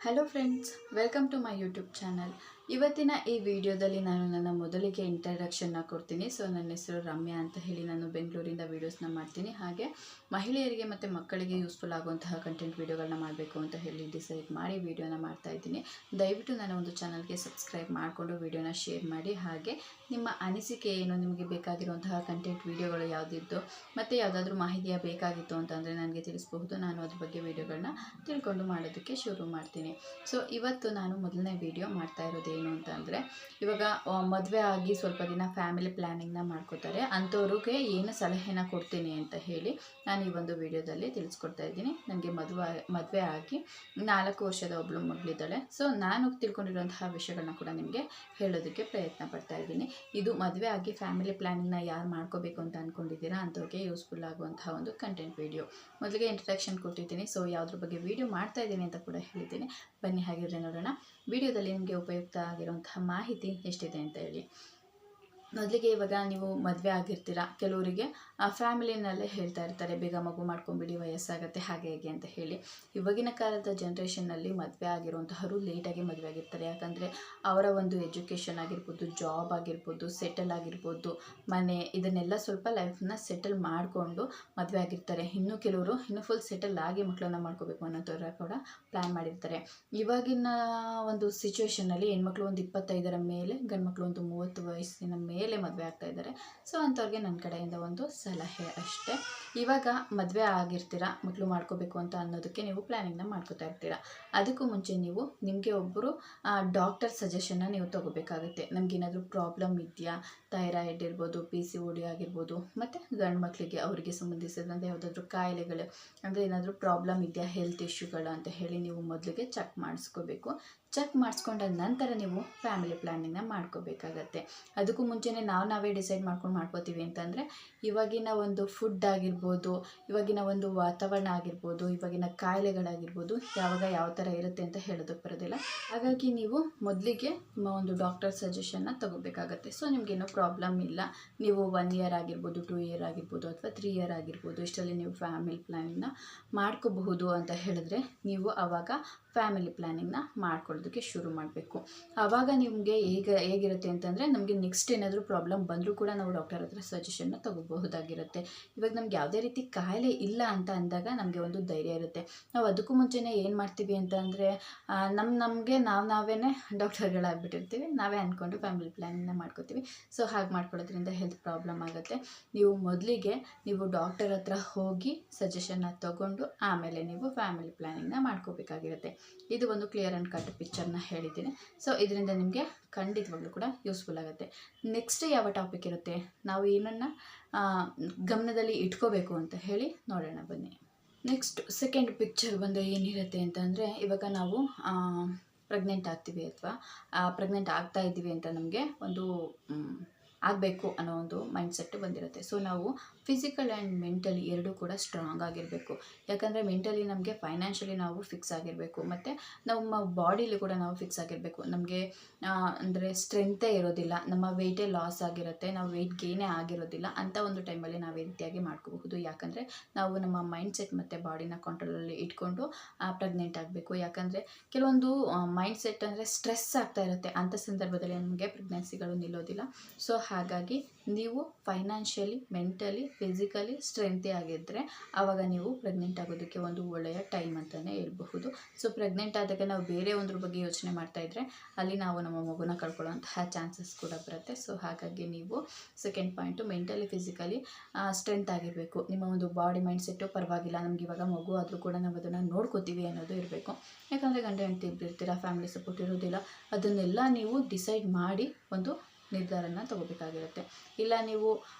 Hello friends, welcome to my YouTube channel. ಇವತ್ತಿನ ಈ ವಿಡಿಯೋದಲ್ಲಿ ನಾನು ನನ್ನ ಮೊದಲಿಗೆ ಇಂಟ್ರಡಕ್ಷನ್ನ ಕೊಡ್ತೀನಿ. ನನ್ನ ಹೆಸರು ರಮ್ಯಾ ಅಂತ ಹೇಳಿ ನಾನು ಬೆಂಗಳೂರಿಂದ ವೀಡಿಯೋಸ್ನ ಮಾಡ್ತೀನಿ. ಹಾಗೆ ಮಹಿಳೆಯರಿಗೆ ಮತ್ತು ಮಕ್ಕಳಿಗೆ ಯೂಸ್ಫುಲ್ ಆಗುವಂತಹ ಕಂಟೆಂಟ್ ವೀಡಿಯೋಗಳನ್ನ ಮಾಡಬೇಕು ಅಂತ ಹೇಳಿ ಡಿಸೈಡ್ ಮಾಡಿ ವೀಡಿಯೋನ ಮಾಡ್ತಾ ಇದ್ದೀನಿ. ದಯವಿಟ್ಟು ನನ್ನ ಒಂದು ಚಾನಲ್ಗೆ ಸಬ್ಸ್ಕ್ರೈಬ್ ಮಾಡಿಕೊಂಡು ವೀಡಿಯೋನ ಶೇರ್ ಮಾಡಿ. ಹಾಗೆ ನಿಮ್ಮ ಅನಿಸಿಕೆ ಏನು, ನಿಮಗೆ ಬೇಕಾಗಿರುವಂತಹ ಕಂಟೆಂಟ್ ವೀಡಿಯೋಗಳು ಯಾವುದಿದ್ದು ಮತ್ತು ಯಾವುದಾದ್ರೂ ಮಾಹಿತಿಯ ಬೇಕಾಗಿತ್ತು ಅಂತಂದರೆ ನನಗೆ ತಿಳಿಸಬಹುದು. ನಾನು ಅದ್ರ ಬಗ್ಗೆ ವೀಡಿಯೋಗಳನ್ನ ತಿಳ್ಕೊಂಡು ಮಾಡೋದಕ್ಕೆ ಶುರು ಮಾಡ್ತೀನಿ. ಇವತ್ತು ನಾನು ಮೊದಲನೇ ವೀಡಿಯೋ ಮಾಡ್ತಾ ಇರೋದು ಏನು ಅಂತ ಅಂದರೆ, ಇವಾಗ ಮದುವೆ ಆಗಿ ಸ್ವಲ್ಪ ದಿನ ಫ್ಯಾಮಿಲಿ ಪ್ಲ್ಯಾನಿಂಗ್ನ ಮಾಡ್ಕೋತಾರೆ ಅಂಥವ್ರಿಗೆ ಏನು ಸಲಹೆನ ಕೊಡ್ತೀನಿ ಅಂತ ಹೇಳಿ ನಾನು ಈ ಒಂದು ವಿಡಿಯೋದಲ್ಲಿ ತಿಳಿಸ್ಕೊಡ್ತಾ ಇದ್ದೀನಿ. ನನಗೆ ಮದುವೆ ಆಗಿ 4 ವರ್ಷದ ಒಬ್ಬಳು ಮಗಳಿದ್ದಾಳೆ. ನಾನು ತಿಳ್ಕೊಂಡಿರುವಂತಹ ವಿಷಯಗಳನ್ನ ಕೂಡ ನಿಮಗೆ ಹೇಳೋದಕ್ಕೆ ಪ್ರಯತ್ನ ಪಡ್ತಾ ಇದ್ದೀನಿ. ಇದು ಮದುವೆ ಆಗಿ ಫ್ಯಾಮಿಲಿ ಪ್ಲ್ಯಾನಿಂಗ್ನ ಯಾರು ಮಾಡ್ಕೋಬೇಕು ಅಂತ ಅಂದ್ಕೊಂಡಿದ್ದೀರಾ ಅಂಥವ್ರಿಗೆ ಯೂಸ್ಫುಲ್ ಆಗುವಂತಹ ಒಂದು ಕಂಟೆಂಟ್ ವೀಡಿಯೋ. ಮೊದಲಿಗೆ ಇಂಟ್ರಡಕ್ಷನ್ ಕೊಟ್ಟಿದ್ದೀನಿ. ಯಾವುದ್ರ ಬಗ್ಗೆ ವೀಡಿಯೋ ಮಾಡ್ತಾ ಇದ್ದೀನಿ ಅಂತ ಕೂಡ ಹೇಳಿದ್ದೀನಿ. ಬನ್ನಿ ಹಾಗಿದ್ರೆ ನೋಡೋಣ ವಿಡಿಯೋದಲ್ಲಿ ನಿಮಗೆ ಉಪಯುಕ್ತ ಆಗಿರುವಂತಹ ಮಾಹಿತಿ ಎಷ್ಟಿದೆ ಅಂತ ಹೇಳಿ. ಮೊದಲಿಗೆ ಇವಾಗ ನೀವು ಮದುವೆ ಆಗಿರ್ತೀರ, ಕೆಲವರಿಗೆ ಫ್ಯಾಮಿಲಿನಲ್ಲೇ ಹೇಳ್ತಾ ಇರ್ತಾರೆ ಬೇಗ ಮಗು ಮಾಡ್ಕೊಂಬಿಡಿ, ವಯಸ್ಸಾಗುತ್ತೆ ಹಾಗೆ ಹೇಗೆ ಅಂತ ಹೇಳಿ. ಇವಾಗಿನ ಕಾಲದ ಜನ್ರೇಷನ್ನಲ್ಲಿ ಮದುವೆ ಆಗಿರುವಂತಹವರು ಲೇಟಾಗಿ ಮದುವೆ ಆಗಿರ್ತಾರೆ. ಯಾಕಂದರೆ ಅವರ ಒಂದು ಎಜುಕೇಷನ್ ಆಗಿರ್ಬೋದು, ಜಾಬ್ ಆಗಿರ್ಬೋದು, ಸೆಟಲ್ ಆಗಿರ್ಬೋದು, ಮನೆ ಇದನ್ನೆಲ್ಲ ಸ್ವಲ್ಪ ಲೈಫ್ನ ಸೆಟಲ್ ಮಾಡಿಕೊಂಡು ಮದುವೆ ಆಗಿರ್ತಾರೆ. ಇನ್ನು ಕೆಲವರು ಇನ್ನೂ ಫುಲ್ ಸೆಟಲ್ ಆಗಿ ಮಕ್ಕಳನ್ನ ಮಾಡ್ಕೋಬೇಕು ಅನ್ನೋಥರ ಕೂಡ ಪ್ಲ್ಯಾನ್ ಮಾಡಿರ್ತಾರೆ. ಇವಾಗಿನ ಒಂದು ಸಿಚುವೇಷನ್ನಲ್ಲಿ ಹೆಣ್ಮಕ್ಳು ಒಂದು 25ರ ಮೇಲೆ, ಗಂಡು ಮಕ್ಕಳು ಒಂದು 30 ವಯಸ್ಸಿನ ಮೇಲೆ ಮದುವೆ ಆಗ್ತಾ ಇದ್ದಾರೆ. ಅಂಥವ್ರಿಗೆ ನನ್ನ ಕಡೆಯಿಂದ ಒಂದು ಸಲಹೆ ಅಷ್ಟೇ. ಇವಾಗ ಮದುವೆ ಆಗಿರ್ತೀರ, ಮಕ್ಕಳು ಮಾಡ್ಕೋಬೇಕು ಅಂತ ಅನ್ನೋದಕ್ಕೆ ನೀವು ಪ್ಲ್ಯಾನಿಂಗ್ನ ಮಾಡ್ಕೋತಾ ಇರ್ತೀರ. ಅದಕ್ಕೂ ಮುಂಚೆ ನೀವು ನಿಮಗೆ ಒಬ್ಬರು ಡಾಕ್ಟರ್ ಸಜೆಷನ್ನ ನೀವು ತೊಗೋಬೇಕಾಗುತ್ತೆ. ನಮಗೇನಾದರೂ ಪ್ರಾಬ್ಲಮ್ ಇದೆಯಾ, ಥೈರಾಯ್ಡ್ ಇರ್ಬೋದು, PCOD ಆಗಿರ್ಬೋದು, ಮತ್ತು ಗಂಡು ಮಕ್ಕಳಿಗೆ ಅವರಿಗೆ ಸಂಬಂಧಿಸಿದಂತೆ ಯಾವುದಾದ್ರೂ ಕಾಯಿಲೆಗಳು ಅಂದರೆ ಏನಾದರೂ ಪ್ರಾಬ್ಲಮ್ ಇದೆಯಾ, ಹೆಲ್ತ್ ಇಶ್ಯೂಗಳು ಅಂತ ಹೇಳಿ ನೀವು ಮೊದಲಿಗೆ ಚೆಕ್ ಮಾಡಿಸ್ಕೋಬೇಕು. ಚೆಕ್ ಮಾಡಿಸ್ಕೊಂಡ ನಂತರ ನೀವು ಫ್ಯಾಮಿಲಿ ಪ್ಲ್ಯಾನಿಂಗ್ನ ಮಾಡ್ಕೋಬೇಕಾಗತ್ತೆ. ಅದಕ್ಕೂ ಮುಂಚೆನೇ ನಾವೇ ಡಿಸೈಡ್ ಮಾಡ್ಕೋತೀವಿ ಅಂತಂದರೆ ಇವಾಗಿನ ಒಂದು ಫುಡ್ ಆಗಿರ್ಬೋದು, ಇವಾಗಿನ ಒಂದು ವಾತಾವರಣ ಆಗಿರ್ಬೋದು, ಇವಾಗಿನ ಕಾಯಿಲೆಗಳಾಗಿರ್ಬೋದು ಯಾವಾಗ ಯಾವ ಥರ ಇರುತ್ತೆ ಅಂತ ಹೇಳೋದಕ್ಕೆ ಬರೋದಿಲ್ಲ. ಹಾಗಾಗಿ ನೀವು ಮೊದಲಿಗೆ ನಿಮ್ಮ ಒಂದು ಡಾಕ್ಟರ್ ಸಜೆಷನ್ನ ತೊಗೋಬೇಕಾಗತ್ತೆ. ನಿಮಗೇನೋ ಪ್ರಾಬ್ಲಮ್ ಇಲ್ಲ, ನೀವು 1 ಇಯರ್ ಆಗಿರ್ಬೋದು, 2 ಇಯರ್ ಆಗಿರ್ಬೋದು, ಅಥವಾ 3 ಇಯರ್ ಆಗಿರ್ಬೋದು, ಇಷ್ಟರಲ್ಲಿ ನೀವು ಫ್ಯಾಮಿಲಿ ಪ್ಲ್ಯಾನಿಂಗ್ನ ಮಾಡ್ಕೋಬಹುದು ಅಂತ ಹೇಳಿದ್ರೆ ನೀವು ಆವಾಗ ಫ್ಯಾಮಿಲಿ ಪ್ಲ್ಯಾನಿಂಗ್ನ ಮಾಡ್ಕೊಳ್ಳೋದಕ್ಕೆ ಶುರು ಮಾಡಬೇಕು. ಆವಾಗ ನಿಮಗೆ ಹೇಗಿರುತ್ತೆ ಅಂತಂದರೆ, ನಮಗೆ ನೆಕ್ಸ್ಟ್ ಏನಾದರೂ ಪ್ರಾಬ್ಲಮ್ ಬಂದರೂ ಕೂಡ ನಾವು ಡಾಕ್ಟರ್ ಹತ್ರ ಸಜೆಷನ್ನ ತೊಗೋಬಹುದಾಗಿರುತ್ತೆ. ಇವಾಗ ನಮ್ಗೆ ಯಾವುದೇ ರೀತಿ ಕಾಯಿಲೆ ಇಲ್ಲ ಅಂತ ಅಂದಾಗ ನಮಗೆ ಒಂದು ಧೈರ್ಯ ಇರುತ್ತೆ. ನಾವು ಅದಕ್ಕೂ ಮುಂಚೆನೇ ಏನು ಮಾಡ್ತೀವಿ ಅಂತ ಅಂದರೆ, ನಮಗೆ ನಾವೇ ಡಾಕ್ಟರ್ಗಳಾಗ್ಬಿಟ್ಟಿರ್ತೀವಿ. ನಾವೇ ಅಂದ್ಕೊಂಡು ಫ್ಯಾಮಿಲಿ ಪ್ಲ್ಯಾನಿಂಗ್ನ ಮಾಡ್ಕೋತೀವಿ. ಹಾಗೆ ಮಾಡ್ಕೊಳ್ಳೋದ್ರಿಂದ ಹೆಲ್ತ್ ಪ್ರಾಬ್ಲಮ್ ಆಗುತ್ತೆ. ನೀವು ಮೊದಲಿಗೆ ನೀವು ಡಾಕ್ಟರ್ ಹತ್ರ ಹೋಗಿ ಸಜೆಷನ್ನ ತೊಗೊಂಡು ಆಮೇಲೆ ನೀವು ಫ್ಯಾಮಿಲಿ ಪ್ಲ್ಯಾನಿಂಗ್ನ ಮಾಡ್ಕೋಬೇಕಾಗಿರುತ್ತೆ. ಇದು ಒಂದು ಕ್ಲಿಯರ್ ಆ್ಯಂಡ್ ಕಟ್ ಪಿಕ್ಚರ್ನ ಹೇಳಿದ್ದೀನಿ. ಇದರಿಂದ ನಿಮಗೆ ಖಂಡಿತವಾಗ್ಲೂ ಕೂಡ ಯೂಸ್ಫುಲ್ ಆಗುತ್ತೆ. ನೆಕ್ಸ್ಟ್ ಯಾವ ಟಾಪಿಕ್ ಇರುತ್ತೆ, ನಾವು ಏನನ್ನು ಗಮನದಲ್ಲಿ ಇಟ್ಕೋಬೇಕು ಅಂತ ಹೇಳಿ ನೋಡೋಣ ಬನ್ನಿ. ನೆಕ್ಸ್ಟ್ ಸೆಕೆಂಡ್ ಪಿಕ್ಚರ್ ಬಂದು ಏನಿರುತ್ತೆ ಅಂತಂದರೆ, ಇವಾಗ ನಾವು ಪ್ರೆಗ್ನೆಂಟ್ ಆಗ್ತೀವಿ ಅಥವಾ ಪ್ರೆಗ್ನೆಂಟ್ ಆಗ್ತಾ ಇದ್ದೀವಿ ಅಂತ ನಮಗೆ ಒಂದು ಆಗಬೇಕು ಅನ್ನೋ ಒಂದು ಮೈಂಡ್ಸೆಟ್ಟು ಬಂದಿರುತ್ತೆ. ನಾವು ಫಿಸಿಕಲ್ ಆ್ಯಂಡ್ ಮೆಂಟಲಿ ಎರಡೂ ಕೂಡ ಸ್ಟ್ರಾಂಗ್ ಆಗಿರಬೇಕು. ಯಾಕಂದರೆ ಮೆಂಟಲಿ ನಮಗೆ ಫೈನಾನ್ಷಿಯಲಿ ನಾವು ಫಿಕ್ಸ್ ಆಗಿರಬೇಕು, ಮತ್ತು ನಮ್ಮ ಬಾಡಿಲಿ ಕೂಡ ನಾವು ಫಿಕ್ಸ್ ಆಗಿರಬೇಕು. ನಮಗೆ ಅಂದರೆ ಸ್ಟ್ರೆಂತೇ ಇರೋದಿಲ್ಲ, ನಮ್ಮ ವೆಯ್ಟೇ ಲಾಸ್ ಆಗಿರುತ್ತೆ, ನಾವು ವೆಯ್ಟ್ ಗೇನೇ ಆಗಿರೋದಿಲ್ಲ. ಅಂಥ ಒಂದು ಟೈಮಲ್ಲಿ ನಾವು ಈ ರೀತಿಯಾಗಿ ಮಾಡ್ಕೋಬಹುದು. ಯಾಕಂದರೆ ನಾವು ನಮ್ಮ ಮೈಂಡ್ಸೆಟ್ ಮತ್ತು ಬಾಡಿನ ಕಂಟ್ರೋಲಲ್ಲಿ ಇಟ್ಕೊಂಡು ಪ್ರೆಗ್ನೆಂಟ್ ಆಗಬೇಕು. ಯಾಕಂದರೆ ಕೆಲವೊಂದು ಮೈಂಡ್ಸೆಟ್ ಅಂದರೆ ಸ್ಟ್ರೆಸ್ ಆಗ್ತಾ ಇರುತ್ತೆ, ಅಂಥ ಸಂದರ್ಭದಲ್ಲಿ ನಮಗೆ ಪ್ರೆಗ್ನೆನ್ಸಿಗಳು ನಿಲ್ಲೋದಿಲ್ಲ. ಹಾಗಾಗಿ ನೀವು ಫೈನಾನ್ಷಿಯಲಿ, ಮೆಂಟಲಿ, ಫಿಸಿಕಲಿ ಸ್ಟ್ರೆಂತಿ ಆಗಿದ್ದರೆ ಆವಾಗ ನೀವು ಪ್ರೆಗ್ನೆಂಟ್ ಆಗೋದಕ್ಕೆ ಒಂದು ಒಳ್ಳೆಯ ಟೈಮ್ ಅಂತಲೇ ಹೇಳ್ಬಹುದು. ಪ್ರೆಗ್ನೆಂಟ್ ಆದಾಗ ನಾವು ಬೇರೆ ಒಂದ್ರ ಬಗ್ಗೆ ಯೋಚನೆ ಮಾಡ್ತಾಯಿದ್ರೆ ಅಲ್ಲಿ ನಾವು ನಮ್ಮ ಮಗುನ ಕಳ್ಕೊಳ್ಳೋಂತಹ ಚಾನ್ಸಸ್ ಕೂಡ ಬರುತ್ತೆ. ಹಾಗಾಗಿ ನೀವು second point mentally, physically strength ಆಗಿರಬೇಕು. ನಿಮ್ಮ ಒಂದು ಬಾಡಿ ಮೈಂಡ್ಸೆಟ್ಟು ಪರವಾಗಿಲ್ಲ, ನಮ್ಗೆ ಇವಾಗ ಮಗು ಆದರೂ ಕೂಡ ನಾವು ಅದನ್ನು ನೋಡ್ಕೋತೀವಿ ಅನ್ನೋದು ಇರಬೇಕು. ಯಾಕಂದರೆ ಗಂಡ ಹೆಂಡತಿ ಇರ್ತೀರ, ಫ್ಯಾಮಿಲಿ ಸಪೋರ್ಟ್ ಇರೋದಿಲ್ಲ. ಅದನ್ನೆಲ್ಲ ನೀವು ಡಿಸೈಡ್ ಮಾಡಿ ಒಂದು ನಿರ್ಧಾರನ ತೊಗೋಬೇಕಾಗಿರುತ್ತೆ. ಇಲ್ಲ ನೀವು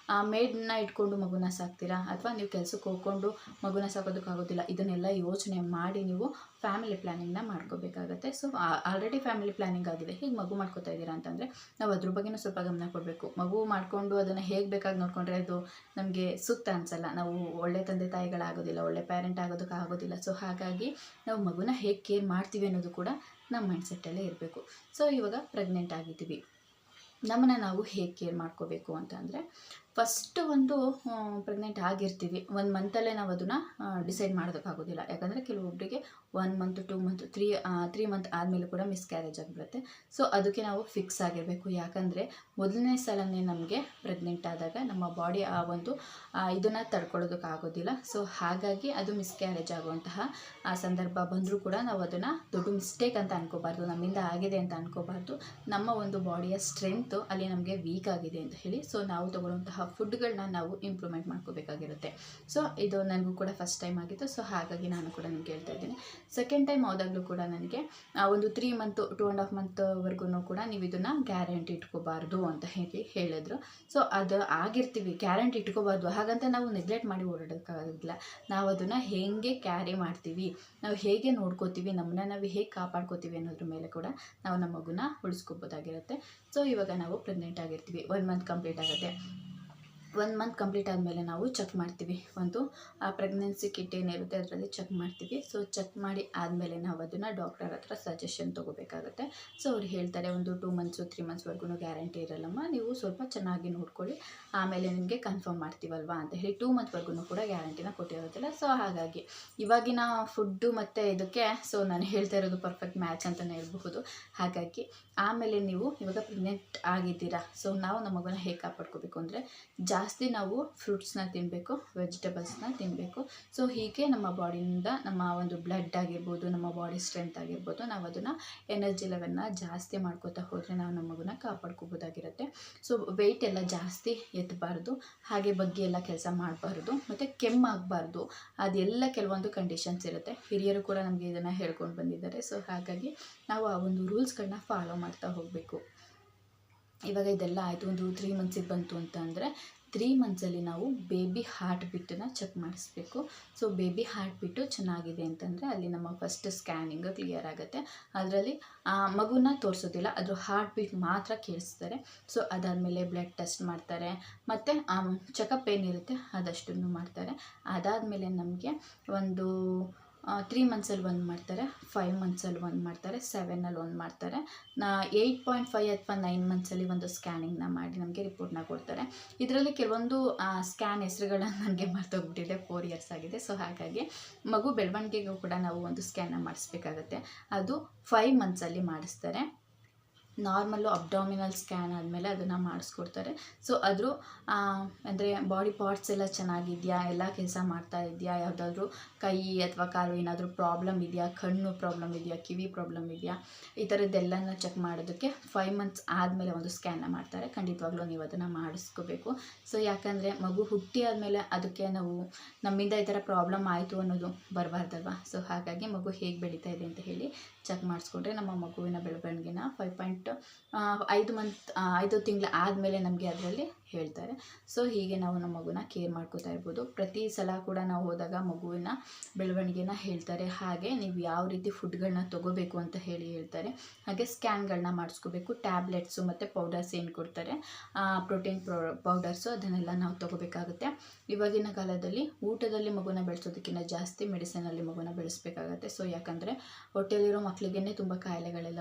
ಮೇಡ್ನ ಇಟ್ಕೊಂಡು ಮಗುನ ಸಾಕ್ತೀರಾ, ಅಥವಾ ನೀವು ಕೆಲಸಕ್ಕೆ ಹೋಗ್ಕೊಂಡು ಮಗುನ ಸಾಕೋದಕ್ಕಾಗೋದಿಲ್ಲ, ಇದನ್ನೆಲ್ಲ ಯೋಚನೆ ಮಾಡಿ ನೀವು ಫ್ಯಾಮಿಲಿ ಪ್ಲ್ಯಾನಿಂಗ್ನ ಮಾಡ್ಕೋಬೇಕಾಗತ್ತೆ. ಆಲ್ರೆಡಿ ಫ್ಯಾಮಿಲಿ ಪ್ಲ್ಯಾನಿಂಗ್ ಆಗಿದೆ, ಹೀಗೆ ಮಗು ಮಾಡ್ಕೋತಾ ಇದ್ದೀರಾ ಅಂತಂದರೆ ನಾವು ಅದ್ರ ಬಗ್ಗೆನೂ ಸ್ವಲ್ಪ ಗಮನ ಕೊಡಬೇಕು. ಮಗು ಮಾಡಿಕೊಂಡು ಅದನ್ನು ಹೇಗೆ ಬೇಕಾಗಿ ನೋಡಿಕೊಂಡ್ರೆ ಅದು ನಮಗೆ ಸೂಕ್ತ ಅನಿಸಲ್ಲ, ನಾವು ಒಳ್ಳೆ ತಂದೆ ತಾಯಿಗಳಾಗೋದಿಲ್ಲ, ಒಳ್ಳೆ ಪೇರೆಂಟ್ ಆಗೋದಕ್ಕಾಗೋದಿಲ್ಲ. ಹಾಗಾಗಿ ನಾವು ಮಗುನ ಹೇಗೆ ಕೇರ್ ಮಾಡ್ತೀವಿ ಅನ್ನೋದು ಕೂಡ ನಮ್ಮ ಮೈಂಡ್ಸೆಟ್ಟಲ್ಲೇ ಇರಬೇಕು. ಇವಾಗ ಪ್ರೆಗ್ನೆಂಟ್ ಆಗಿದ್ದೀವಿ, ನಮ್ಮನ್ನು ನಾವು ಹೇಗೆ ಕೇರ್ ಮಾಡ್ಕೋಬೇಕು ಅಂತಂದರೆ, ಫಸ್ಟ್ ಒಂದು ಪ್ರೆಗ್ನೆಂಟ್ ಆಗಿರ್ತೀವಿ 1 ಮಂತಲ್ಲೇ ನಾವು ಅದನ್ನು ಡಿಸೈಡ್ ಮಾಡೋದಕ್ಕಾಗೋದಿಲ್ಲ. ಯಾಕಂದರೆ ಕೆಲವೊಬ್ಬರಿಗೆ 1 ಮಂತ್ 2 ಮಂತ್ 3 ಮಂತ್ ಆದಮೇಲೆ ಕೂಡ ಮಿಸ್ಕ್ಯಾರೇಜ್ ಆಗಿಬಿಡುತ್ತೆ. ಸೊ ಅದಕ್ಕೆ ನಾವು ಫಿಕ್ಸ್ ಆಗಿರಬೇಕು. ಯಾಕಂದರೆ ಮೊದಲನೇ ಸಲನೇ ನಮಗೆ ಪ್ರೆಗ್ನೆಂಟ್ ಆದಾಗ ನಮ್ಮ ಬಾಡಿ ಆ ಒಂದು ಇದನ್ನು ತಡ್ಕೊಳ್ಳೋದಕ್ಕಾಗೋದಿಲ್ಲ. ಸೊ ಹಾಗಾಗಿ ಅದು ಮಿಸ್ಕ್ಯಾರೇಜ್ ಆಗುವಂತಹ ಆ ಸಂದರ್ಭ ಬಂದರೂ ಕೂಡ ನಾವು ಅದನ್ನು ದೊಡ್ಡ ಮಿಸ್ಟೇಕ್ ಅಂತ ಅನ್ಕೋಬಾರ್ದು, ನಮ್ಮಿಂದ ಆಗಿದೆ ಅಂತ ಅನ್ಕೋಬಾರ್ದು. ನಮ್ಮ ಒಂದು ಬಾಡಿಯ ಸ್ಟ್ರೆಂತು ಅಲ್ಲಿ ನಮಗೆ ವೀಕ್ ಆಗಿದೆ ಅಂತ ಹೇಳಿ ಸೊ ನಾವು ತಗೊಳ್ಳುವಂತಹ ಫುಡ್ಗಳನ್ನ ನಾವು ಇಂಪ್ರೂವ್ಮೆಂಟ್ ಮಾಡ್ಕೋಬೇಕಾಗಿರುತ್ತೆ. ಸೊ ಇದು ನನಗೂ ಕೂಡ ಫಸ್ಟ್ ಟೈಮ್ ಆಗಿತ್ತು. ಸೊ ಹಾಗಾಗಿ ನಾನು ಕೂಡ ನಿಮ್ಗೆ ಹೇಳ್ತಾ ಇದ್ದೀನಿ. ಸೆಕೆಂಡ್ ಟೈಮ್ ಆದಾಗಲೂ ಕೂಡ ನನಗೆ ಒಂದು 3 ಮಂತ್ 2.5 ಮಂತ್ವರೆಗೂ ಕೂಡ ನೀವು ಇದನ್ನು ಗ್ಯಾರಂಟಿ ಇಟ್ಕೋಬಾರ್ದು ಅಂತ ಹೇಳಿದ್ರು. ಸೊ ಅದು ಆಗಿರ್ತೀವಿ, ಗ್ಯಾರಂಟಿ ಇಟ್ಕೋಬಾರ್ದು ಹಾಗಂತ ನಾವು ನೆಗ್ಲೆಕ್ಟ್ ಮಾಡಿ ಓಡಾಡೋಕ್ಕಾಗೋದಿಲ್ಲ. ನಾವು ಅದನ್ನು ಹೇಗೆ ಕ್ಯಾರಿ ಮಾಡ್ತೀವಿ, ನಾವು ಹೇಗೆ ನೋಡ್ಕೋತೀವಿ, ನಮ್ಮನ್ನ ನಾವು ಹೇಗೆ ಕಾಪಾಡ್ಕೋತೀವಿ ಅನ್ನೋದ್ರ ಮೇಲೆ ಕೂಡ ನಾವು ನಮ್ಮ ಮಗುನ ಉಳಿಸ್ಕೋಬೋದಾಗಿರುತ್ತೆ. ಸೊ ಇವಾಗ ನಾವು ಪ್ರೆಗ್ನೆಂಟ್ ಆಗಿರ್ತೀವಿ, 1 ಮಂತ್ ಕಂಪ್ಲೀಟ್ ಆಗುತ್ತೆ. 1 ಮಂತ್ ಕಂಪ್ಲೀಟ್ ಆದಮೇಲೆ ನಾವು ಚೆಕ್ ಮಾಡ್ತೀವಿ. ಒಂದು ಆ ಪ್ರೆಗ್ನೆನ್ಸಿ ಕಿಟ್ ಏನಿರುತ್ತೆ ಅದರಲ್ಲಿ ಚೆಕ್ ಮಾಡ್ತೀವಿ. ಸೊ ಚೆಕ್ ಮಾಡಿ ಆದಮೇಲೆ ನಾವು ಅದನ್ನು ಡಾಕ್ಟರ್ ಹತ್ರ ಸಜೆಷನ್ ತೊಗೋಬೇಕಾಗುತ್ತೆ. ಸೊ ಅವ್ರು ಹೇಳ್ತಾರೆ ಒಂದು 2 ಮಂತ್ಸು 3 ಮಂತ್ಸ್ವರೆಗೂ ಗ್ಯಾರಂಟಿ ಇರಲ್ಲಮ್ಮ, ನೀವು ಸ್ವಲ್ಪ ಚೆನ್ನಾಗಿ ನೋಡ್ಕೊಳ್ಳಿ, ಆಮೇಲೆ ನಿಮಗೆ ಕನ್ಫರ್ಮ್ ಮಾಡ್ತೀವಲ್ವಾ ಅಂತ ಹೇಳಿ 2 ಮಂತ್ವರೆಗೂ ಕೂಡ ಗ್ಯಾರಂಟಿನ ಕೊಟ್ಟಿರೋದಿಲ್ಲ. ಸೊ ಹಾಗಾಗಿ ಇವಾಗಿನ ಫುಡ್ಡು ಮತ್ತು ಇದಕ್ಕೆ ಸೊ ನಾನು ಹೇಳ್ತಾ ಇರೋದು ಪರ್ಫೆಕ್ಟ್ ಮ್ಯಾಚ್ ಅಂತಲೇ ಹೇಳ್ಬಹುದು. ಹಾಗಾಗಿ ಆಮೇಲೆ ನೀವು ಇವಾಗ ಪ್ರೆಗ್ನೆಂಟ್ ಆಗಿದ್ದೀರಾ, ಸೊ ನಾವು ನಮ್ಮ ಮಗುನ ಹೇಗೆ ಕಾಪಾಡ್ಕೋಬೇಕು ಅಂದರೆ ಜಾಸ್ತಿ ನಾವು ಫ್ರೂಟ್ಸ್ನ ತಿನ್ನಬೇಕು, ವೆಜಿಟೇಬಲ್ಸ್ನ ತಿನ್ನಬೇಕು. ಸೊ ಹೀಗೆ ನಮ್ಮ ಬಾಡಿಯಿಂದ ನಮ್ಮ ಒಂದು ಬ್ಲಡ್ ಆಗಿರ್ಬೋದು, ನಮ್ಮ ಬಾಡಿ ಸ್ಟ್ರೆಂತ್ ಆಗಿರ್ಬೋದು, ನಾವು ಅದನ್ನು ಎನರ್ಜಿ ಲೆವೆಲ್ನ ಜಾಸ್ತಿ ಮಾಡ್ಕೋತಾ ಹೋದರೆ ನಾವು ನಮ್ಮ ಮಗುನ ಕಾಪಾಡ್ಕೋಬೋದಾಗಿರುತ್ತೆ. ಸೊ ವೆಯ್ಟ್ ಎಲ್ಲ ಜಾಸ್ತಿ ಎತ್ತಬಾರ್ದು, ಹಾಗೆ ಬಗ್ಗೆ ಎಲ್ಲ ಕೆಲಸ ಮಾಡಬಾರ್ದು, ಮತ್ತು ಕೆಮ್ಮಾಗಬಾರ್ದು. ಅದೆಲ್ಲ ಕೆಲವೊಂದು ಕಂಡೀಷನ್ಸ್ ಇರುತ್ತೆ. ಹಿರಿಯರು ಕೂಡ ನಮಗೆ ಇದನ್ನು ಹೇಳ್ಕೊಂಡು ಬಂದಿದ್ದಾರೆ. ಸೊ ಹಾಗಾಗಿ ನಾವು ಆ ಒಂದು ರೂಲ್ಸ್ಗಳನ್ನ ಫಾಲೋ ಮಾಡ್ತಾ ಹೋಗಬೇಕು. ಇವಾಗ ಇದೆಲ್ಲ ಆಯಿತು, ಒಂದು 3 ಮಂತ್ಸಿಗೆ ಬಂತು ಅಂತ ಅಂದರೆ 3 ಮಂತ್ಸಲ್ಲಿ ನಾವು ಬೇಬಿ ಹಾರ್ಟ್ ಬೀಟನ್ನು ಚೆಕ್ ಮಾಡಿಸ್ಬೇಕು. ಸೊ ಬೇಬಿ ಹಾರ್ಟ್ ಬೀಟು ಚೆನ್ನಾಗಿದೆ ಅಂತಂದರೆ ಅಲ್ಲಿ ನಮ್ಮ ಫಸ್ಟ್ ಸ್ಕ್ಯಾನಿಂಗ್ ಕ್ಲಿಯರ್ ಆಗುತ್ತೆ. ಅದರಲ್ಲಿ ಮಗುನ ತೋರಿಸೋದಿಲ್ಲ, ಅದ್ರ ಹಾರ್ಟ್ ಬೀಟ್ ಮಾತ್ರ ಕೇಳಿಸ್ತಾರೆ. ಸೊ ಅದಾದಮೇಲೆ ಬ್ಲಡ್ ಟೆಸ್ಟ್ ಮಾಡ್ತಾರೆ, ಮತ್ತು ಚೆಕಪ್ ಏನಿರುತ್ತೆ ಅದಷ್ಟನ್ನು ಮಾಡ್ತಾರೆ. ಅದಾದಮೇಲೆ ನಮಗೆ ಒಂದು 3 ಮಂತ್ಸಲ್ಲಿ 1 ಮಾಡ್ತಾರೆ, 5 ಮಂತ್ಸಲ್ಲಿ 1 ಮಾಡ್ತಾರೆ, 7ಅಲ್ಲಿ 1 ಮಾಡ್ತಾರೆ, 8.5 ಅಥವಾ 9 ಮಂತ್ಸಲ್ಲಿ ಒಂದು ಸ್ಕ್ಯಾನಿಂಗ್ನ ಮಾಡಿ ನಮಗೆ ರಿಪೋರ್ಟ್ನ ಕೊಡ್ತಾರೆ. ಇದರಲ್ಲಿ ಕೆಲವೊಂದು ಸ್ಕ್ಯಾನ್ ಹೆಸರುಗಳನ್ನ ನನಗೆ ಮರ್ತೋಗ್ಬಿಟ್ಟಿದೆ, 4 ಇಯರ್ಸ್ ಆಗಿದೆ. ಸೊ ಹಾಗಾಗಿ ಮಗು ಬೆಳವಣಿಗೆಗೂ ಕೂಡ ನಾವು ಒಂದು ಸ್ಕ್ಯಾನ್ನ ಮಾಡಿಸ್ಬೇಕಾಗತ್ತೆ. ಅದು 5 ಮಂತ್ಸಲ್ಲಿ ಮಾಡಿಸ್ತಾರೆ. ನಾರ್ಮಲ್ಲು ಅಬ್ಡಾಮಿನಲ್ ಸ್ಕ್ಯಾನ್ ಆದಮೇಲೆ ಅದನ್ನು ಮಾಡಿಸ್ಕೊಡ್ತಾರೆ. ಸೊ ಅದ್ರ ಅಂದರೆ ಬಾಡಿ ಪಾರ್ಟ್ಸ್ ಎಲ್ಲ ಚೆನ್ನಾಗಿದೆಯಾ, ಎಲ್ಲ ಕೆಲಸ ಮಾಡ್ತಾ ಇದೆಯಾ, ಯಾವುದಾದ್ರೂ ಕೈ ಅಥವಾ ಕಾಲು ಏನಾದರೂ ಪ್ರಾಬ್ಲಮ್ ಇದೆಯಾ, ಕಣ್ಣು ಪ್ರಾಬ್ಲಮ್ ಇದೆಯಾ, ಕಿವಿ ಪ್ರಾಬ್ಲಮ್ ಇದೆಯಾ, ಈ ಥರದ್ದೆಲ್ಲನ ಚೆಕ್ ಮಾಡೋದಕ್ಕೆ 5 ಮಂತ್ಸ್ ಆದಮೇಲೆ ಒಂದು ಸ್ಕ್ಯಾನ್ನ ಮಾಡ್ತಾರೆ. ಖಂಡಿತವಾಗ್ಲೂ ನೀವು ಅದನ್ನು ಮಾಡಿಸ್ಕೋಬೇಕು. ಸೊ ಯಾಕಂದರೆ ಮಗು ಹುಟ್ಟಿ ಆದಮೇಲೆ ಅದಕ್ಕೆ ನಾವು ನಮ್ಮಿಂದ ಈ ಥರ ಪ್ರಾಬ್ಲಮ್ ಆಯಿತು ಅನ್ನೋದು ಬರಬಾರ್ದಲ್ವ. ಸೊ ಹಾಗಾಗಿ ಮಗು ಹೇಗೆ ಬೆಳೀತಾ ಇದೆ ಅಂತ ಹೇಳಿ ಚೆಕ್ ಮಾಡಿಸ್ಕೊಂಡ್ರೆ ನಮ್ಮ ಮಗುವಿನ ಬೆಳವಣಿಗೆನ 5 ತಿಂಗಳು ಆದಮೇಲೆ ನಮಗೆ ಅದರಲ್ಲಿ ಹೇಳ್ತಾರೆ. ಸೊ ಹೀಗೆ ನಾವು ನಮ್ಮ ಮಗುನ ಕೇರ್ ಮಾಡ್ಕೋತಾ ಇರ್ಬೋದು. ಪ್ರತಿ ಸಲ ಕೂಡ ನಾವು ಹೋದಾಗ ಮಗುವಿನ ಬೆಳವಣಿಗೆನ ಹೇಳ್ತಾರೆ. ಹಾಗೆ ನೀವು ಯಾವ ರೀತಿ ಫುಡ್ಗಳನ್ನ ತೊಗೋಬೇಕು ಅಂತ ಹೇಳ್ತಾರೆ. ಹಾಗೆ ಸ್ಕ್ಯಾನ್ಗಳನ್ನ ಮಾಡಿಸ್ಕೋಬೇಕು. ಟ್ಯಾಬ್ಲೆಟ್ಸು ಮತ್ತು ಪೌಡರ್ಸ್ ಏನು ಕೊಡ್ತಾರೆ, ಪ್ರೋಟೀನ್ ಪೌಡರ್ಸು, ಅದನ್ನೆಲ್ಲ ನಾವು ತೊಗೋಬೇಕಾಗುತ್ತೆ. ಇವಾಗಿನ ಕಾಲದಲ್ಲಿ ಊಟದಲ್ಲಿ ಮಗುನ ಬೆಳೆಸೋದಕ್ಕಿಂತ ಜಾಸ್ತಿ ಮೆಡಿಸಿನಲ್ಲಿ ಮಗುನ ಬೆಳೆಸಬೇಕಾಗತ್ತೆ. ಸೊ ಯಾಕಂದರೆ ಹೊಟ್ಟೆಲಿರೋ ಮಕ್ಕಳಿಗೇ ತುಂಬ ಕಾಯಿಲೆಗಳೆಲ್ಲ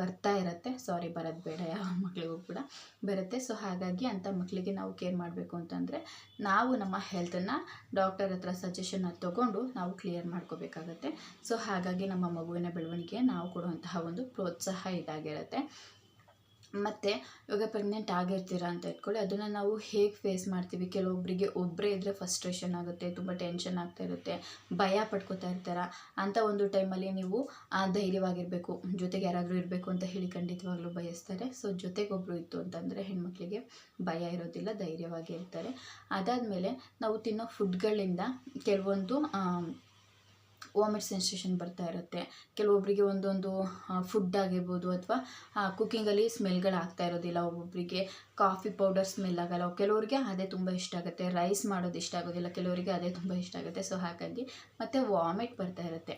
ಬರ್ತಾ ಇರುತ್ತೆ. ಬರೋದು ಬೇಡ, ಯಾವ ಮಕ್ಕಳಿಗೂ ಕೂಡ ಬರುತ್ತೆ. ಸೊ ಹಾಗಾಗಿ ಅಂಥ ಮಕ್ಕಳಿಗೆ ನಾವು ಕೇರ್ ಮಾಡಬೇಕು ಅಂತಂದರೆ ನಾವು ನಮ್ಮ ಹೆಲ್ತನ್ನು ಡಾಕ್ಟರ್ ಹತ್ರ ಸಜೆಷನ್ನ ತೊಗೊಂಡು ನಾವು ಕ್ಲಿಯರ್ ಮಾಡ್ಕೋಬೇಕಾಗತ್ತೆ. ಸೊ ಹಾಗಾಗಿ ನಮ್ಮ ಮಗುವಿನ ಬೆಳವಣಿಗೆ ನಾವು ಕೊಡುವಂತಹ ಒಂದು ಪ್ರೋತ್ಸಾಹ ಇದಾಗಿರುತ್ತೆ. ಮತ್ತು ಇವಾಗ ಪ್ರೆಗ್ನೆಂಟ್ ಆಗಿರ್ತೀರ ಅಂತ ಇಟ್ಕೊಳ್ಳಿ, ಅದನ್ನು ನಾವು ಹೇಗೆ ಫೇಸ್ ಮಾಡ್ತೀವಿ. ಕೆಲವೊಬ್ಬರಿಗೆ ಒಬ್ಬರೇ ಇದ್ದರೆ ಫ್ರಸ್ಟ್ರೇಷನ್ ಆಗುತ್ತೆ, ತುಂಬ ಟೆನ್ಷನ್ ಆಗ್ತಾ ಇರುತ್ತೆ, ಭಯ ಪಡ್ಕೋತಾ ಇರ್ತಾರೆ. ಅಂಥ ಒಂದು ಟೈಮಲ್ಲಿ ನೀವು ಧೈರ್ಯವಾಗಿರಬೇಕು, ಜೊತೆಗೆ ಯಾರಾದರೂ ಇರಬೇಕು ಅಂತ ಹೇಳಿ ಖಂಡಿತವಾಗ್ಲೂ ಬಯಸ್ತಾರೆ. ಸೊ ಜೊತೆಗೊಬ್ಬರು ಇತ್ತು ಅಂತಂದರೆ ಹೆಣ್ಮಕ್ಳಿಗೆ ಭಯ ಇರೋದಿಲ್ಲ, ಧೈರ್ಯವಾಗಿ ಇರ್ತಾರೆ. ಅದಾದಮೇಲೆ ನಾವು ತಿನ್ನೋ ಫುಡ್ಗಳಿಂದ ಕೆಲವೊಂದು ವಾಮಿಟ್ ಸೆನ್ಸೇಷನ್ ಬರ್ತಾ ಇರುತ್ತೆ. ಕೆಲವೊಬ್ಬರಿಗೆ ಒಂದೊಂದು ಫುಡ್ ಆಗಿರ್ಬೋದು ಅಥವಾ ಕುಕ್ಕಿಂಗಲ್ಲಿ ಸ್ಮೆಲ್ಗಳಾಗ್ತಾ ಇರೋದಿಲ್ಲ. ಒಬ್ಬೊಬ್ಬರಿಗೆ ಕಾಫಿ ಪೌಡರ್ ಸ್ಮೆಲ್ ಆಗೋಲ್ಲ, ಕೆಲವರಿಗೆ ಅದೇ ತುಂಬ ಇಷ್ಟ ಆಗುತ್ತೆ. ರೈಸ್ ಮಾಡೋದು ಇಷ್ಟ ಆಗೋದಿಲ್ಲ, ಕೆಲವರಿಗೆ ಅದೇ ತುಂಬ ಇಷ್ಟ ಆಗುತ್ತೆ. ಸೊ ಹಾಗಾಗಿ ಮತ್ತು ವಾಮಿಟ್ ಬರ್ತಾ ಇರುತ್ತೆ.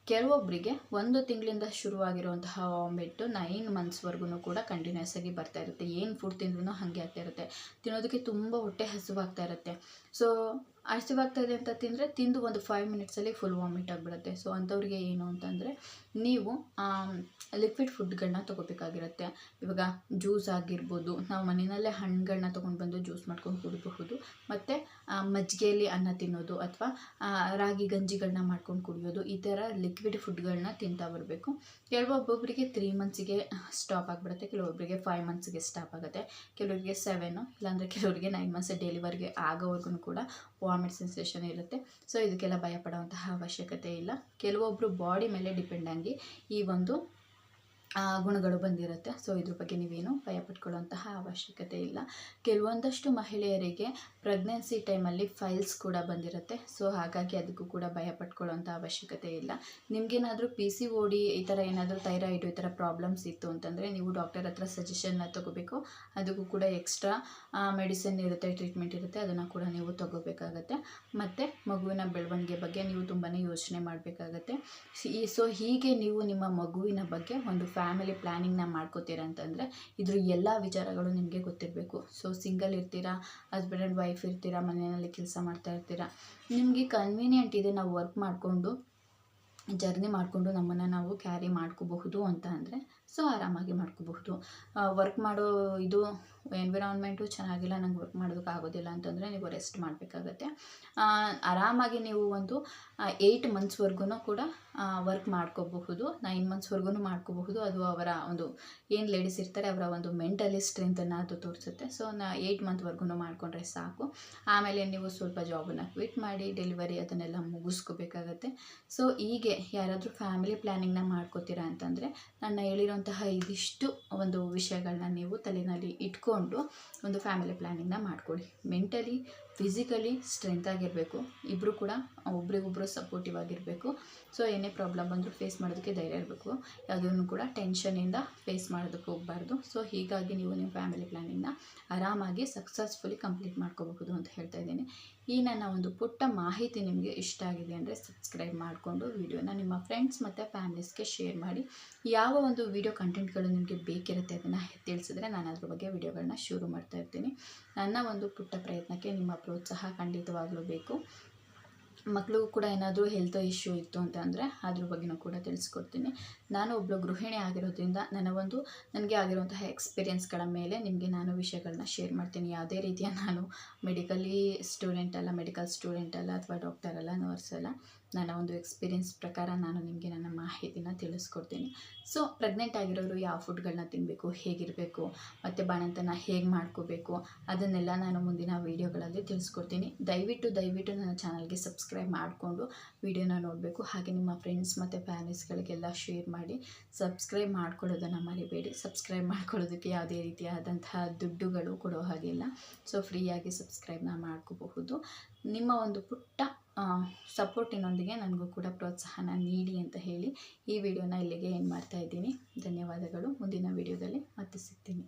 ಕೆಲವೊಬ್ಬರಿಗೆ 1 ತಿಂಗಳಿಂದ ಶುರುವಾಗಿರುವಂತಹ ವಾಮಿಟ್ಟು 9 ಮಂತ್ಸ್ವರೆಗೂ ಕೂಡ ಕಂಟಿನ್ಯೂಸ್ ಆಗಿ ಬರ್ತಾ ಇರುತ್ತೆ. ಏನು ಫುಡ್ ತಿಂದ್ರೂ ಹಾಗೆ ಆಗ್ತಾ ಇರುತ್ತೆ. ತಿನ್ನೋದಕ್ಕೆ ತುಂಬ ಹೊಟ್ಟೆ ಹಸಿವಾಗ್ತಾ ಇರುತ್ತೆ. ಸೊ ಹಸಿವಾಗ್ತಾ ಇದೆ ಅಂತ ತಿಂದು ಒಂದು 5 ಮಿನಿಟ್ಸಲ್ಲಿ ಫುಲ್ ವಾಮಿಟ್ ಆಗಿಬಿಡುತ್ತೆ. ಸೊ ಅಂಥವ್ರಿಗೆ ಏನು ಅಂತಂದರೆ ನೀವು ಲಿಕ್ವಿಡ್ ಫುಡ್ಗಳನ್ನ ತೊಗೋಬೇಕಾಗಿರುತ್ತೆ. ಇವಾಗ ಜ್ಯೂಸ್ ಆಗಿರ್ಬೋದು, ನಾವು ಮನೆಯಲ್ಲೇ ಹಣ್ಣುಗಳನ್ನ ತೊಗೊಂಡು ಬಂದು ಜ್ಯೂಸ್ ಮಾಡ್ಕೊಂಡು ಕುಡಿಬಹುದು. ಮತ್ತು ಮಜ್ಜಿಗೆಯಲ್ಲಿ ಅನ್ನ ತಿನ್ನೋದು ಅಥವಾ ರಾಗಿ ಗಂಜಿಗಳನ್ನ ಮಾಡ್ಕೊಂಡು ಕುಡಿಯೋದು, ಈ ಥರ ಲಿಕ್ವಿಡ್ ಫುಡ್ಗಳನ್ನ ತಿಂತಾ ಬರಬೇಕು. ಒಬ್ಬೊಬ್ಬರಿಗೆ 3 ಮಂತ್ಸಿಗೆ ಸ್ಟಾಪ್ ಆಗಿಬಿಡುತ್ತೆ, ಕೆಲವೊಬ್ಬರಿಗೆ 5 ಮಂತ್ಸಿಗೆ ಸ್ಟಾಪ್ ಆಗುತ್ತೆ, ಕೆಲವರಿಗೆ 7, ಇಲ್ಲಾಂದರೆ ಕೆಲವರಿಗೆ 9 ಮಂತ್ಸ್ ಡೆಲಿವರಿಗೆ ಆಗೋವರೆಗೂ ಕೂಡ ವಾಮಿಟ್ ಸೆನ್ಸೇಷನ್ ಇರುತ್ತೆ. ಸೊ ಇದಕ್ಕೆಲ್ಲ ಭಯಪಡುವಂತಹ ಅವಶ್ಯಕತೆ ಇಲ್ಲ. ಕೆಲವೊಬ್ಬರು ಬಾಡಿ ಮೇಲೆ ಡಿಪೆಂಡ್ ಆಗಿ ಈ ಒಂದು ಗುಣಗಳು ಬಂದಿರುತ್ತೆ. ಸೊ ಇದ್ರ ಬಗ್ಗೆ ನೀವೇನು ಭಯಪಟ್ಕೊಳ್ಳುವಂತಹ ಅವಶ್ಯಕತೆ ಇಲ್ಲ. ಕೆಲವೊಂದಷ್ಟು ಮಹಿಳೆಯರಿಗೆ ಪ್ರೆಗ್ನೆನ್ಸಿ ಟೈಮಲ್ಲಿ ಫೈಲ್ಸ್ ಕೂಡ ಬಂದಿರುತ್ತೆ. ಸೊ ಹಾಗಾಗಿ ಅದಕ್ಕೂ ಕೂಡ ಭಯಪಟ್ಕೊಳ್ಳೋಂಥ ಅವಶ್ಯಕತೆ ಇಲ್ಲ. ನಿಮಗೇನಾದರೂ PCOD ಈ ಥರ ಏನಾದರೂ ಥೈರಾಯ್ಡು ಈ ಥರ ಪ್ರಾಬ್ಲಮ್ಸ್ ಇತ್ತು ಅಂತಂದರೆ ನೀವು ಡಾಕ್ಟರ್ ಹತ್ರ ಸಜೆಷನ್ನ ತೊಗೋಬೇಕು. ಅದಕ್ಕೂ ಕೂಡ ಎಕ್ಸ್ಟ್ರಾ ಮೆಡಿಸಿನ್ ಇರುತ್ತೆ, ಟ್ರೀಟ್ಮೆಂಟ್ ಇರುತ್ತೆ, ಅದನ್ನು ಕೂಡ ನೀವು ತೊಗೋಬೇಕಾಗತ್ತೆ. ಮತ್ತು ಮಗುವಿನ ಬೆಳವಣಿಗೆ ಬಗ್ಗೆ ನೀವು ತುಂಬಾ ಯೋಚನೆ ಮಾಡಬೇಕಾಗತ್ತೆ. ಸೊ ಹೀಗೆ ನೀವು ನಿಮ್ಮ ಮಗುವಿನ ಬಗ್ಗೆ ಒಂದು ಫ್ಯಾಮಿಲಿ ಪ್ಲ್ಯಾನಿಂಗ್ನ ಮಾಡ್ಕೋತೀರಾ ಅಂತಂದರೆ ಇದ್ರ ಎಲ್ಲ ವಿಚಾರಗಳು ನಿಮಗೆ ಗೊತ್ತಿರಬೇಕು. ಸೊ ಸಿಂಗಲ್ ಇರ್ತೀರಾ, ಹಸ್ಬೆಂಡ್ ಆ್ಯಂಡ್ ವೈಫ್ ಇರ್ತೀರಾ, ಮನೆಯಲ್ಲಿ ಕೆಲಸ ಮಾಡ್ತಾ ಇರ್ತೀರಾ, ನಿಮಗೆ ಕನ್ವೀನಿಯೆಂಟ್ ಇದೆ, ನಾವು ವರ್ಕ್ ಮಾಡಿಕೊಂಡು ಜರ್ನಿ ಮಾಡಿಕೊಂಡು ನಮ್ಮನ್ನು ನಾವು ಕ್ಯಾರಿ ಮಾಡ್ಕೋಬಹುದು ಅಂತ ಅಂದರೆ ಸೊ ಆರಾಮಾಗಿ ಮಾಡ್ಕೋಬಹುದು. ವರ್ಕ್ ಮಾಡೋ ಇದು ಎನ್ವಿರಾನ್ಮೆಂಟು ಚೆನ್ನಾಗಿಲ್ಲ, ನಂಗೆ ವರ್ಕ್ ಮಾಡೋದಕ್ಕೆ ಆಗೋದಿಲ್ಲ ಅಂತಂದರೆ ನೀವು ರೆಸ್ಟ್ ಮಾಡಬೇಕಾಗತ್ತೆ. ಆರಾಮಾಗಿ ನೀವು ಒಂದು 8 ಮಂತ್ಸ್ವರೆಗೂ ಕೂಡ ವರ್ಕ್ ಮಾಡ್ಕೋಬಹುದು, 9 ಮಂತ್ಸ್ವರೆಗೂ ಮಾಡ್ಕೋಬಹುದು. ಅದು ಅವರ ಒಂದು ಏನು ಲೇಡೀಸ್ ಇರ್ತಾರೆ ಅವರ ಒಂದು ಮೆಂಟಲಿ ಸ್ಟ್ರೆಂತನ್ನು ಅದು ತೋರಿಸುತ್ತೆ. ಸೊ 8 ಮಂತ್ವರೆಗೂ ಮಾಡಿಕೊಂಡ್ರೆ ಸಾಕು. ಆಮೇಲೆ ನೀವು ಸ್ವಲ್ಪ ಜಾಬನ್ನು ಕ್ವಿಟ್ ಮಾಡಿ ಡೆಲಿವರಿ ಅದನ್ನೆಲ್ಲ ಮುಗಿಸ್ಕೋಬೇಕಾಗತ್ತೆ. ಸೊ ಹೀಗೆ ಯಾರಾದರೂ ಫ್ಯಾಮಿಲಿ ಪ್ಲ್ಯಾನಿಂಗ್ನ ಮಾಡ್ಕೋತೀರಾ ಅಂತಂದರೆ ನಾನು ಹೇಳಿರೋಂತಹ ಇದಿಷ್ಟು ಒಂದು ವಿಷಯಗಳನ್ನ ನೀವು ತಲೆಯಲ್ಲಿ ಇಟ್ಕೊಂಡು ಒಂದು ಫ್ಯಾಮಿಲಿ ಪ್ಲ್ಯಾನಿಂಗ್ನ ಮಾಡ್ಕೊಳ್ಳಿ. ಮೆಂಟಲಿ ಫಿಸಿಕಲಿ ಸ್ಟ್ರೆಂತ್ ಆಗಿರಬೇಕು, ಇಬ್ಬರು ಕೂಡ ಒಬ್ರಿಗೊಬ್ಬರು ಸಪೋರ್ಟಿವ್ ಆಗಿರಬೇಕು. ಸೊ ಏನೇ ಪ್ರಾಬ್ಲಮ್ ಬಂದರೂ ಫೇಸ್ ಮಾಡೋದಕ್ಕೆ ಧೈರ್ಯ ಇರಬೇಕು, ಯಾವುದನ್ನು ಕೂಡ ಟೆನ್ಷನಿಂದ ಫೇಸ್ ಮಾಡೋದಕ್ಕೆ ಹೋಗಬಾರ್ದು. ಸೊ ಹೀಗಾಗಿ ನೀವು ನಿಮ್ಮ ಫ್ಯಾಮಿಲಿ ಪ್ಲ್ಯಾನಿಂಗ್ನ ಆರಾಮಾಗಿ ಸಕ್ಸಸ್ಫುಲಿ ಕಂಪ್ಲೀಟ್ ಮಾಡ್ಕೋಬಹುದು ಅಂತ ಹೇಳ್ತಾ ಇದ್ದೀನಿ. ಈ ನನ್ನ ಒಂದು ಪುಟ್ಟ ಮಾಹಿತಿ ನಿಮಗೆ ಇಷ್ಟ ಆಗಿದೆ ಅಂದರೆ ಸಬ್ಸ್ಕ್ರೈಬ್ ಮಾಡಿಕೊಂಡು ವಿಡಿಯೋನ ನಿಮ್ಮ ಫ್ರೆಂಡ್ಸ್ ಮತ್ತು ಫ್ಯಾಮಿಲೀಸ್ಗೆ ಶೇರ್ ಮಾಡಿ. ಯಾವ ಒಂದು ವಿಡಿಯೋ ಕಂಟೆಂಟ್ಗಳು ನಿಮಗೆ ಬೇಕಿರುತ್ತೆ ಅದನ್ನು ತಿಳಿಸಿದ್ರೆ ನಾನು ಅದ್ರ ಬಗ್ಗೆ ವಿಡಿಯೋಗಳನ್ನ ಶುರು ಮಾಡ್ತಾ ಇರ್ತೀನಿ. ನನ್ನ ಒಂದು ಪುಟ್ಟ ಪ್ರಯತ್ನಕ್ಕೆ ನಿಮ್ಮ ಪ್ರೋತ್ಸಾಹ ಖಂಡಿತವಾಗಲೂ ಬೇಕು. ಮಕ್ಕಳಿಗೂ ಕೂಡ ಏನಾದರೂ ಹೆಲ್ತ್ ಇಶ್ಯೂ ಇತ್ತು ಅಂತಂದರೆ ಅದ್ರ ಬಗ್ಗೆನೂ ಕೂಡ ತಿಳಿಸ್ಕೊಡ್ತೀನಿ. ನಾನು ಒಬ್ಬಳು ಗೃಹಿಣಿ ಆಗಿರೋದ್ರಿಂದ ನನಗೆ ಆಗಿರುವಂತಹ ಎಕ್ಸ್ಪೀರಿಯೆನ್ಸ್ಗಳ ಮೇಲೆ ನಿಮಗೆ ನಾನು ವಿಷಯಗಳನ್ನ ಶೇರ್ ಮಾಡ್ತೀನಿ. ಯಾವುದೇ ರೀತಿಯ ನಾನು ಮೆಡಿಕಲ್ ಸ್ಟೂಡೆಂಟ್ ಅಲ್ಲ ಅಥವಾ ಡಾಕ್ಟರ್ ಅಲ್ಲ, ನರ್ಸ್ ಅಲ್ಲ. ನನ್ನ ಒಂದು ಎಕ್ಸ್ಪೀರಿಯೆನ್ಸ್ ಪ್ರಕಾರ ನಾನು ನಿಮಗೆ ನನ್ನ ಮಾಹಿತಿನ ತಿಳಿಸ್ಕೊಡ್ತೀನಿ. ಸೊ ಪ್ರೆಗ್ನೆಂಟ್ ಆಗಿರೋರು ಯಾವ ಫುಡ್ಗಳನ್ನ ತಿನ್ನಬೇಕು, ಹೇಗಿರಬೇಕು, ಮತ್ತು ಬಾಣಂತನ ಹೇಗೆ ಮಾಡ್ಕೋಬೇಕು ಅದನ್ನೆಲ್ಲ ನಾನು ಮುಂದಿನ ವೀಡಿಯೋಗಳಲ್ಲಿ ತಿಳಿಸ್ಕೊಡ್ತೀನಿ. ದಯವಿಟ್ಟು ನನ್ನ ಚಾನಲ್ಗೆ ಸಬ್ಸ್ಕ್ರೈಬ್ ಮಾಡಿಕೊಂಡು ವಿಡಿಯೋನ ನೋಡಬೇಕು. ಹಾಗೆ ನಿಮ್ಮ ಫ್ರೆಂಡ್ಸ್ ಮತ್ತು ಫ್ಯಾಮಿಲೀಸ್ಗಳಿಗೆಲ್ಲ ಶೇರ್ ಮಾಡಿ. ಸಬ್ಸ್ಕ್ರೈಬ್ ಮಾಡ್ಕೊಳ್ಳೋದನ್ನು ಮರಿಬೇಡಿ. ಸಬ್ಸ್ಕ್ರೈಬ್ ಮಾಡ್ಕೊಳ್ಳೋದಕ್ಕೆ ಯಾವುದೇ ರೀತಿಯಾದಂತಹ ದುಡ್ಡುಗಳು ಕೊಡೋ ಹಾಗಿಲ್ಲ. ಸೊ ಫ್ರೀಯಾಗಿ ಸಬ್ಸ್ಕ್ರೈಬ್ನ ಮಾಡ್ಕೋಬಹುದು. ನಿಮ್ಮ ಒಂದು ಪುಟ್ಟ ಸಪೋರ್ಟಿನೊಂದಿಗೆ ನನಗೂ ಕೂಡ ಪ್ರೋತ್ಸಾಹನ ನೀಡಿ ಅಂತ ಹೇಳಿ ಈ ವಿಡಿಯೋನ ಇಲ್ಲಿಗೆ ಎಂಡ್ ಮಾಡ್ತಾ ಇದ್ದೀನಿ. ಧನ್ಯವಾದಗಳು. ಮುಂದಿನ ವಿಡಿಯೋದಲ್ಲಿ ಮತ್ತೆ ಸಿಗ್ತೀನಿ.